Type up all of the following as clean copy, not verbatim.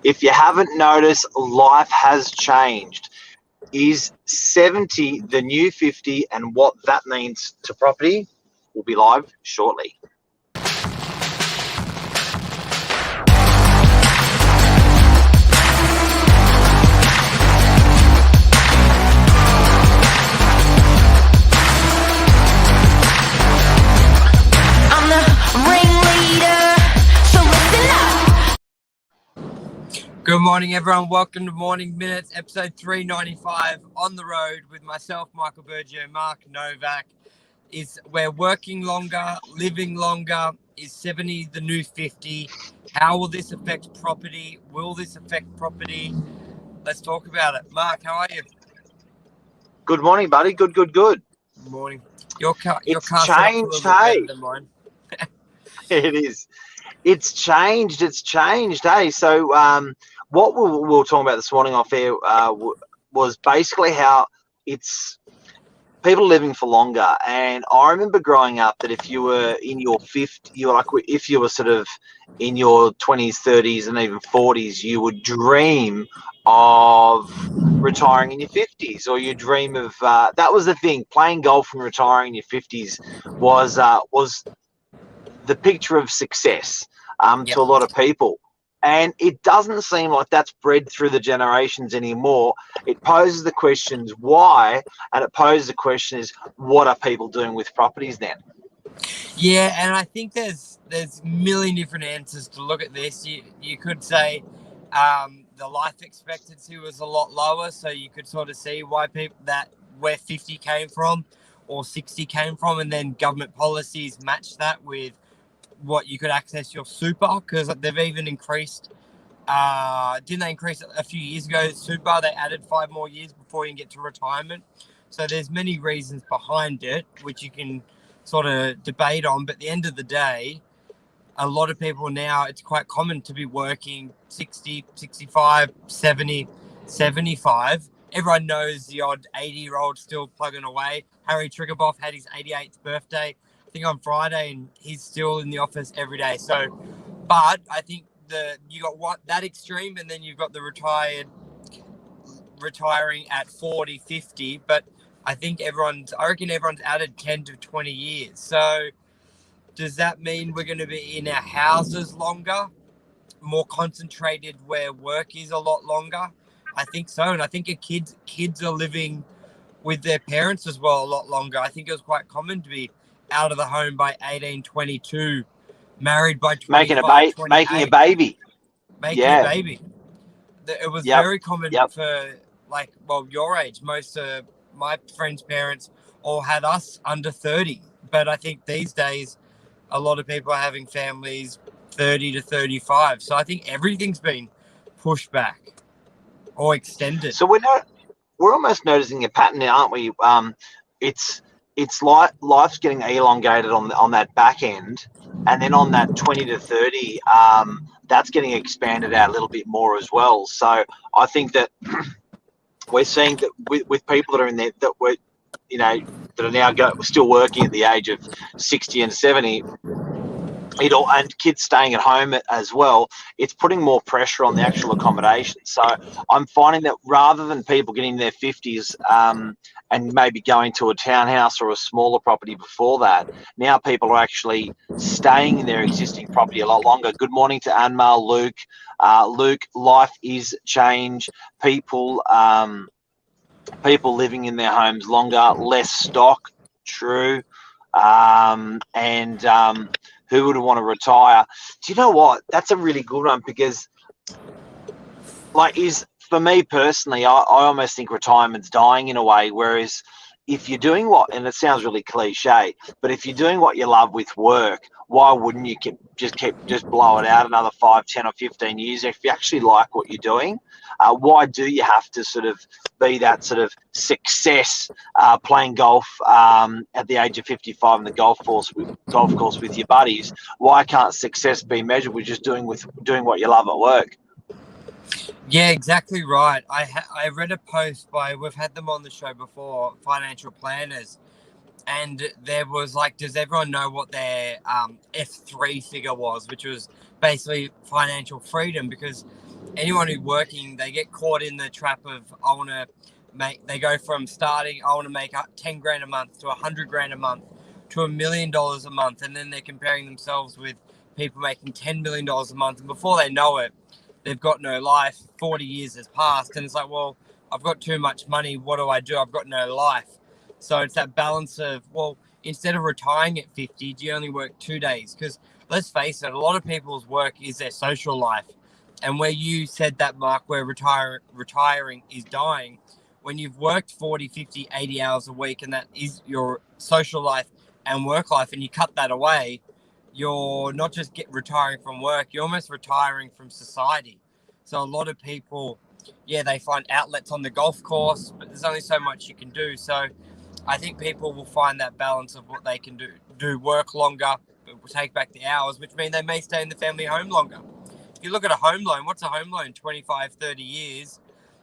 If you haven't noticed, life has changed. Is 70 the new 50, and what that means to property will be live shortly. Good morning, everyone. Welcome to Morning Minutes, episode 395, on the road with myself, Michael Bergio, Mark Novak. We're working longer, living longer. Is 70 the new 50? How will this affect property? Will this affect property? Let's talk about it. Mark, how are you? Good morning, buddy. Good. Good morning. Your car It's set up's a changed, little bit hey. better than mine. It is. It's changed. Hey. So, what we were talking about this morning off air was basically how it's people living for longer. And I remember growing up that if you were in your 50s, if you were sort of in your 20s, 30s, and even 40s, you would dream of retiring in your 50s, or you dream of that was the thing. Playing golf and retiring in your 50s was the picture of success to a lot of people. And it doesn't seem like that's bred through the generations anymore. It poses the questions why, and it poses the question is, what are people doing with properties then? Yeah, and I think there's a million different answers to look at this. You could say the life expectancy was a lot lower, so you could sort of see why where 50 came from or 60 came from, and then government policies matched that with what you could access your super, because they've even increased. Didn't they increase a few years ago? Super, they added 5 more years before you can get to retirement. So there's many reasons behind it, which you can sort of debate on. But at the end of the day, a lot of people now, it's quite common to be working 60, 65, 70, 75. Everyone knows the odd 80-year-old still plugging away. Harry Triggerboff had his 88th birthday, I think, on Friday, and he's still in the office every day. So, but I think you got that extreme, and then you've got the retiring at 40, 50. But I reckon everyone's added 10 to 20 years. So does that mean we're going to be in our houses longer, more concentrated where work is a lot longer? I think so. And I think kids are living with their parents as well a lot longer. I think it was quite common to be out of the home by 18, 22, married by 25, Making a baby. Making a baby. It was very common for, your age. Most of my friends' parents all had us under 30. But I think these days, a lot of people are having families 30 to 35. So I think everything's been pushed back or extended. So we're almost noticing a pattern now, aren't we? It's like life's getting elongated on that back end, and then on that 20 to 30, that's getting expanded out a little bit more as well. So I think that we're seeing that with people that are in there that are now still working at the age of 60 and 70, and kids staying at home as well, it's putting more pressure on the actual accommodation. So I'm finding that rather than people getting their 50s and maybe going to a townhouse or a smaller property before that, now people are actually staying in their existing property a lot longer. Good morning to Anmar, Luke. Luke, life is change. People living in their homes longer, less stock, true. Who would want to retire? Do you know what? That's a really good one, because for me personally, I almost think retirement's dying in a way, whereas if you're doing and it sounds really cliche, but if you're doing what you love with work, why wouldn't you just blow it out another 5, 10 or 15 years if you actually like what you're doing? Why do you have to sort of be that sort of success playing golf at the age of 55 in the golf course with your buddies? Why can't success be measured with just doing what you love at work? Yeah, exactly right. I read a post we've had them on the show before, financial planners, and there was like, does everyone know what their F3 figure was, which was basically financial freedom? Because anyone who's working, they get caught in the trap of, I want to make, they go from starting, I want to make 10 grand a month to 100 grand a month to $1 million a month. And then they're comparing themselves with people making $10 million a month. And before they know it, they've got no life. 40 years has passed. And it's like, well, I've got too much money. What do I do? I've got no life. So it's that balance of, well, instead of retiring at 50, do you only work 2 days? Because let's face it, a lot of people's work is their social life. And where you said that, Mark, where retiring is dying, when you've worked 40, 50, 80 hours a week, and that is your social life and work life, and you cut that away, you're not just retiring from work, you're almost retiring from society. So a lot of people, yeah, they find outlets on the golf course, but there's only so much you can do. So I think people will find that balance of what they can do work longer, but will take back the hours, which mean they may stay in the family home longer. If you look at a home loan, what's a home loan? 25, 30 years.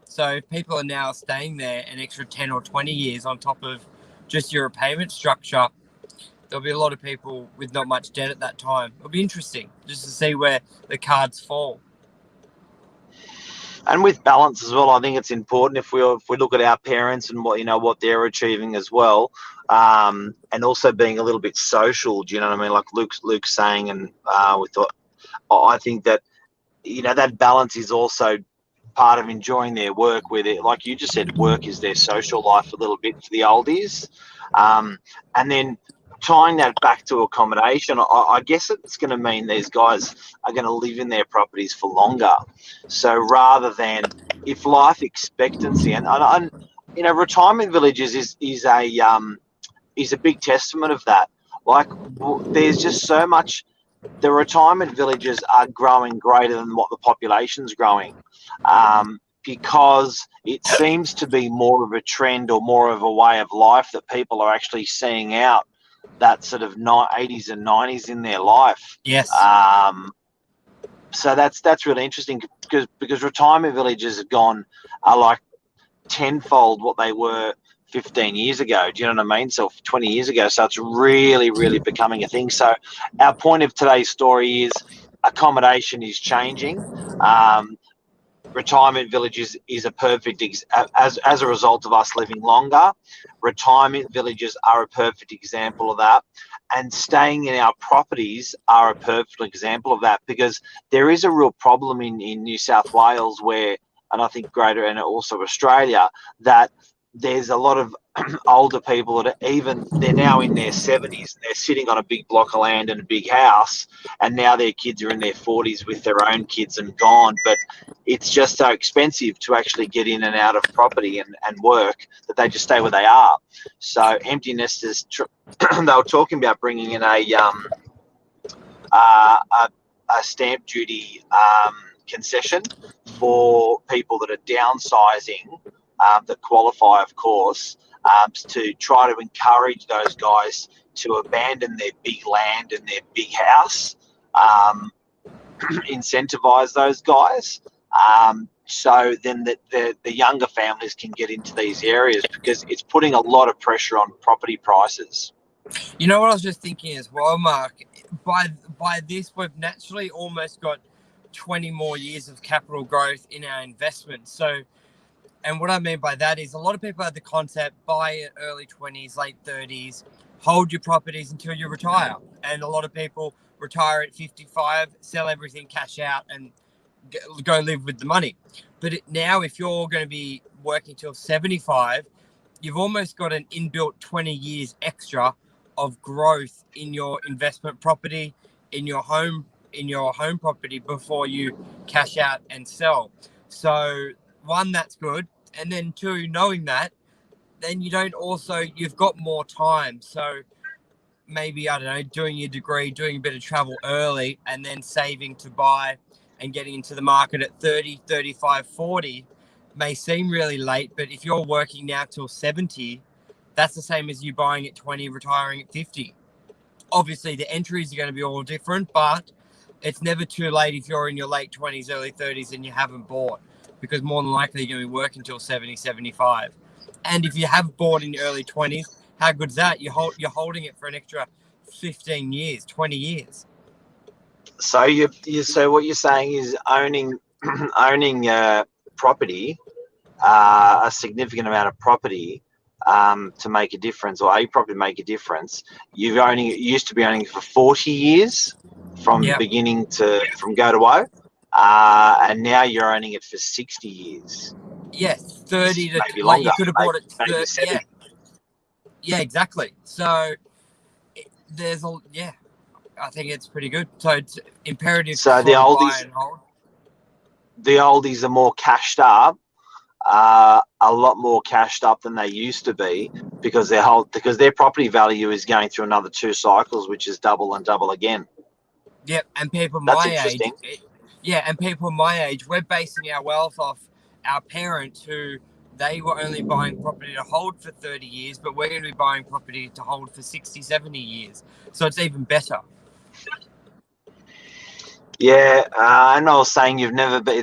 So if people are now staying there an extra 10 or 20 years on top of just your repayment structure, there'll be a lot of people with not much debt at that time. It'll be interesting just to see where the cards fall. And with balance as well, I think it's important if we look at our parents and what they're achieving as well, and also being a little bit social. Do you know what I mean? Like Luke's saying, and we thought, I think that that balance is also part of enjoying their work, where they, like you just said, work is their social life a little bit for the oldies, and then tying that back to accommodation, I guess it's going to mean these guys are going to live in their properties for longer. So rather than, if life expectancy and retirement villages is a big testament of that. Like, there's just so much. The retirement villages are growing greater than what the population's growing, because it seems to be more of a trend or more of a way of life that people are actually seeing out that sort of 80s and 90s in their life. Yes. So that's really interesting, because retirement villages are like tenfold what they were 15 years ago. Do you know what I mean? So 20 years ago. So it's really, really becoming a thing. So our point of today's story is accommodation is changing. Retirement villages is a perfect as a result of us living longer. Retirement villages are a perfect example of that, and staying in our properties are a perfect example of that, because there is a real problem in New South Wales where, and I think greater, and also Australia, that there's a lot of older people that they're now in their 70s. They're sitting on a big block of land and a big house, and now their kids are in their 40s with their own kids and gone. But it's just so expensive to actually get in and out of property and work that they just stay where they are. So empty nesters, they were talking about bringing in a stamp duty concession for people that are downsizing, that qualify, of course, to try to encourage those guys to abandon their big land and their big house, incentivize those guys, so then the younger families can get into these areas, because it's putting a lot of pressure on property prices. You know what I was just thinking as well, Mark? By this, we've naturally almost got 20 more years of capital growth in our investments. So, and what I mean by that is, a lot of people have the concept, buy at early 20s, late 30s, hold your properties until you retire. And a lot of people retire at 55, sell everything, cash out, and go live with the money. But now, if you're going to be working till 75, you've almost got an inbuilt 20 years extra of growth in your investment property, in your home property, before you cash out and sell. So one, that's good. And then two, knowing that, then you've got more time. So maybe, I don't know, doing your degree, doing a bit of travel early, and then saving to buy and getting into the market at 30, 35, 40 may seem really late. But if you're working now till 70, that's the same as you buying at 20, retiring at 50. Obviously, the entries are going to be all different, but it's never too late if you're in your late 20s, early 30s and you haven't bought, because more than likely you're going to be working till 70, 75. And if you have bought in your early 20s, How good's that? You're holding it for an extra 15 years, 20 years. So so what you're saying is owning property, a significant amount of property, to make a difference, or a property to make a difference. You used to be owning it for 40 years from beginning from go to woe, and now you're owning it for 60 years. Yes, 30 to maybe like longer. you could have bought it. Maybe 70. Yeah, exactly. So there's a I think it's pretty good. So it's imperative to So sort of buy and hold. The oldies are more cashed up, a lot more cashed up than they used to be, because their property value is going through another 2 cycles, which is double and double again. Yep, and people That's my age, interesting. and people my age, we're basing our wealth off our parents who they were only buying property to hold for 30 years, but we're going to be buying property to hold for 60, 70 years. So it's even better. Yeah, and I was saying you'll never be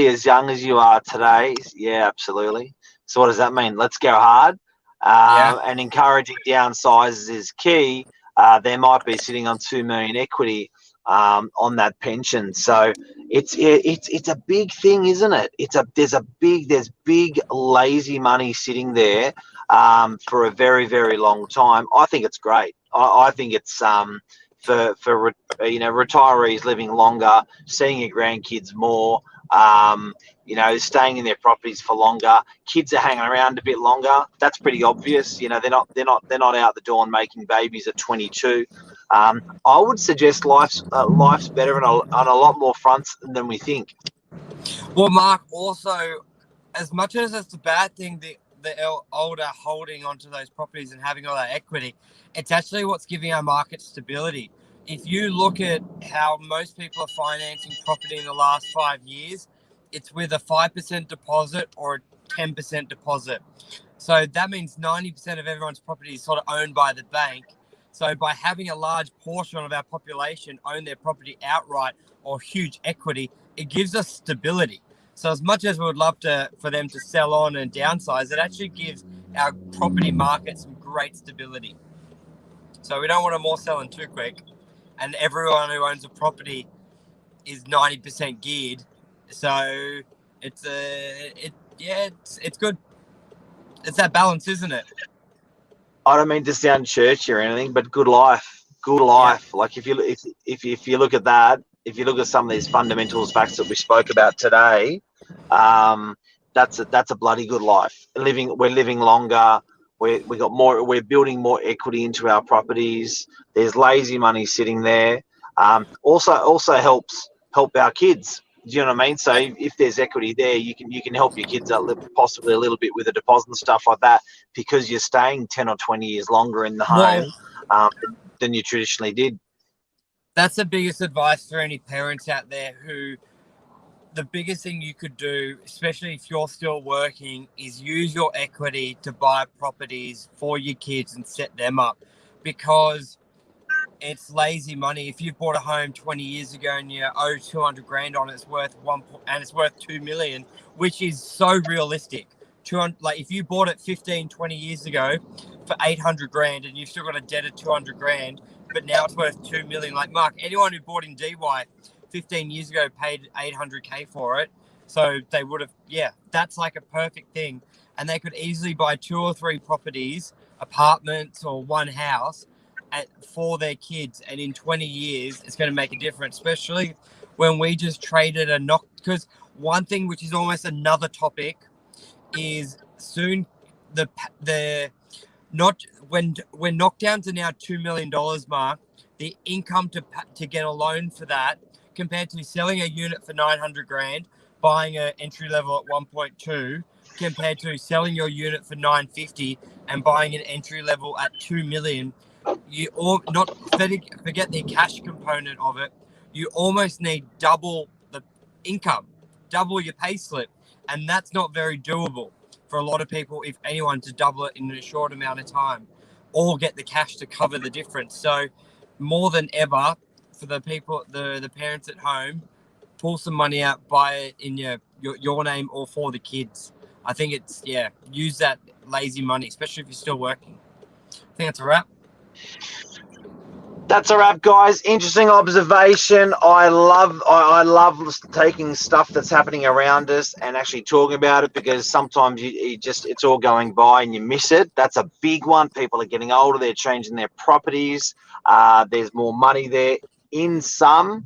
as young as you are today. Yeah, absolutely. So what does that mean? Let's go hard. And encouraging downsizes is key. They might be sitting on 2 million equity on that pension. So it's a big thing, isn't it? There's big lazy money sitting there for a very, very long time. I think it's great. I think it's for retirees living longer, seeing your grandkids more, staying in their properties for longer. Kids are hanging around a bit longer. That's pretty obvious. They're not out the door and making babies at 22. I would suggest life's better on a lot more fronts than we think. Well, Mark, also, as much as it's a bad thing, the older holding onto those properties and having all that equity, it's actually what's giving our market stability. If you look at how most people are financing property in the last 5 years, it's with a 5% deposit or a 10% deposit. So that means 90% of everyone's property is sort of owned by the bank. So by having a large portion of our population own their property outright or huge equity, it gives us stability. So as much as we would love for them to sell on and downsize, it actually gives our property market some great stability. So we don't want them all selling too quick. And everyone who owns a property is 90% geared. So it's good. It's that balance, isn't it? I don't mean to sound churchy or anything, but good life. Yeah. Like if you look at that, if you look at some of these fundamentals facts that we spoke about today, that's a bloody good life. We're living longer. We're building more equity into our properties. There's lazy money sitting there. Also help our kids. Do you know what I mean? So if there's equity there, you can help your kids out possibly a little bit with a deposit and stuff like that, because you're staying 10 or 20 years longer in the home than you traditionally did. That's the biggest advice for any parents out there who, the biggest thing you could do, especially if you're still working, is use your equity to buy properties for your kids and set them up, because it's lazy money. If you've bought a home 20 years ago and you owe 200 grand on it, it's worth it's worth 2 million, which is so realistic. 200, like if you bought it 15, 20 years ago for 800 grand and you've still got a debt of 200 grand, but now it's worth 2 million. Like Mark, anyone who bought in DY 15 years ago paid 800K for it. So they would have, that's like a perfect thing. And they could easily buy 2 or 3 properties, apartments or one house for their kids. And in 20 years, it's going to make a difference, especially when we just traded a knock. Because one thing, which is almost another topic, is soon when knockdowns are now $2 million, Mark, the income to get a loan for that, compared to selling a unit for 900 grand, buying an entry level at 1.2, compared to selling your unit for 950 and buying an entry level at 2 million, you not forget the cash component of it. You almost need double the income, double your pay slip, and that's not very doable for a lot of people, if anyone, to double it in a short amount of time, or get the cash to cover the difference. So more than ever, for the people, the parents at home, pull some money out, buy it in your name or for the kids. I think it's, use that lazy money, especially if you're still working. I think that's a wrap. That's a wrap, guys. Interesting observation. I love taking stuff that's happening around us and actually talking about it, because sometimes you just, it's all going by and you miss it. That's a big one. People are getting older. They're changing their properties. There's more money there in some.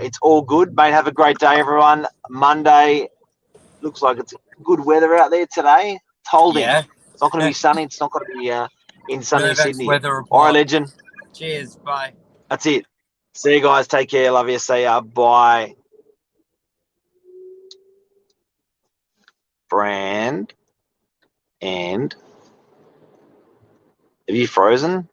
It's all good, mate. Have a great day, everyone. Monday looks like it's good weather out there today. It's holding. Yeah. It's not going to be sunny. It's not going to be in sunny Novak's Sydney. weather All right, report. legend. Cheers. Bye. That's it. See you guys. Take care. Love you. See ya. Bye. Brand and have you frozen?